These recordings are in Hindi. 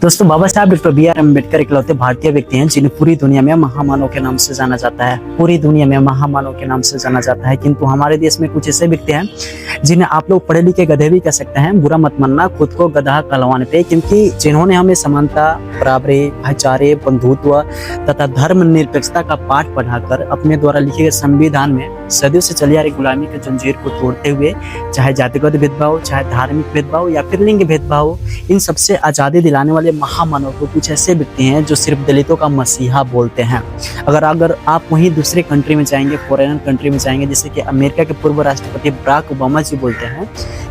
दोस्तों, बाबा साहब डॉक्टर बी आर अम्बेडकर इकलौते भारतीय व्यक्ति हैं जिन्हें पूरी दुनिया में महामानव के नाम से जाना जाता है। पूरी दुनिया में महामानव के नाम से जाना जाता है। किंतु हमारे देश में कुछ ऐसे व्यक्ति हैं जिन्हें आप लोग पढ़े लिखे गधे भी कह सकते हैं। बुरा मत मानना, खुद को गधा कहलवाने पे, क्योंकि जिन्होंने हमें समानता, बराबरी, भाईचारे, बंधुत्व तथा धर्म निरपेक्षता का पाठ पढ़ाकर अपने द्वारा लिखे गए संविधान में सदियों से चली आ रही गुलामी के जंजीर को तोड़ते हुए, चाहे जातिगत भेदभाव, चाहे धार्मिक भेदभाव या फिर लिंग भेदभाव, इन सबसे आजादी दिलाने वाले महामानव को कुछ ऐसे व्यक्ति हैं जो सिर्फ दलितों का मसीहा बोलते हैं। अगर आप वहीं दूसरे कंट्री में जाएंगे, फॉरेन कंट्री में जाएंगे, जैसे कि अमेरिका के पूर्व राष्ट्रपति बराक ओबामा जी बोलते हैं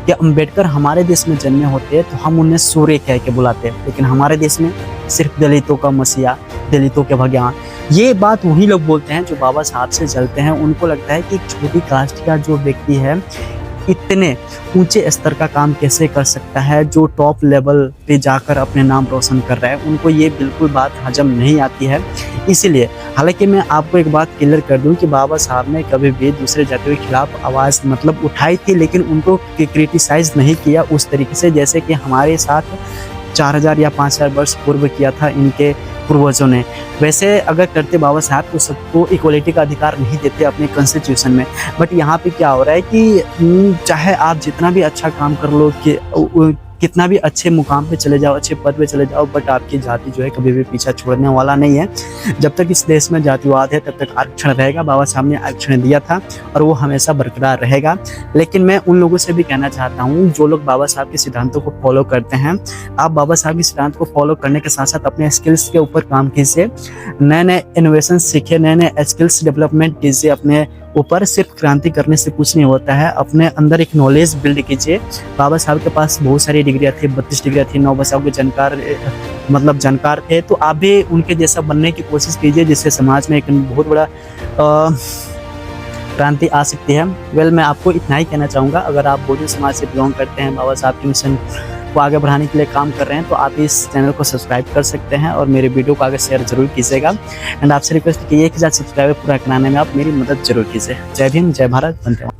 कि अम्बेडकर हमारे देश में जन्मे होते तो हम उन्हें सूर्य कह के बुलाते, लेकिन हमारे देश में सिर्फ दलितों का मसीहा, दलितों के भगवान। ये बात वही लोग बोलते हैं जो बाबा साहब से जलते हैं। उनको लगता है कि एक छोटी कास्ट का जो व्यक्ति है इतने ऊंचे स्तर का काम कैसे कर सकता है, जो टॉप लेवल पे जाकर अपने नाम रोशन कर रहा है। उनको ये बिल्कुल बात हजम नहीं आती है। इसीलिए हालांकि मैं आपको एक बात क्लियर कर दूं कि बाबा साहब ने कभी भी दूसरे जातियों के खिलाफ आवाज़ उठाई थी, लेकिन उनको क्रिटिसाइज नहीं किया उस तरीके से जैसे कि हमारे साथ 4000 या 5000 वर्ष पूर्व किया था इनके पूर्वजों ने। वैसे अगर करते बाबा साहब तो सबको इक्वलिटी का अधिकार नहीं देते अपने कॉन्स्टिट्यूशन में। बट यहाँ पे क्या हो रहा है कि चाहे आप जितना भी अच्छा काम कर लो, कि कितना भी अच्छे मुकाम पे चले जाओ, अच्छे पद पे चले जाओ, बट आपकी जाति जो है कभी भी पीछा छोड़ने वाला नहीं है। जब तक इस देश में जातिवाद है तब तक आरक्षण रहेगा। बाबा साहब ने आरक्षण दिया था और वो हमेशा बरकरार रहेगा। लेकिन मैं उन लोगों से भी कहना चाहता हूँ जो लोग बाबा साहब के सिद्धांतों को फॉलो करते हैं, आप बाबा साहब के सिद्धांत को फॉलो करने के साथ साथ अपने स्किल्स के ऊपर काम कीजिए, नए नए इनोवेशन सीखिए, नए नए स्किल्स डेवलपमेंट कीजिए अपने ऊपर। सिर्फ क्रांति करने से कुछ नहीं होता है, अपने अंदर एक नॉलेज बिल्ड कीजिए। बाबा साहब के पास बहुत सारी डिग्रियाँ थी, 32 डिग्रियाँ थी, 9 बसाओं के जानकार थे। तो आप भी उनके जैसा बनने की कोशिश कीजिए, जिससे समाज में एक बहुत बड़ा क्रांति आ सकती है। मैं आपको इतना ही कहना चाहूँगा। अगर आप बौद्ध समाज से बिलोंग करते हैं, बाबा साहब के मिशन को आगे बढ़ाने के लिए काम कर रहे हैं, तो आप इस चैनल को सब्सक्राइब कर सकते हैं और मेरे वीडियो को आगे शेयर जरूर कीजिएगा। एंड आपसे रिक्वेस्ट की 1000 सब्सक्राइबर पूरा कराने में आप मेरी मदद जरूर कीजिए। जय भीम, जय भारत, वंदे मातरम।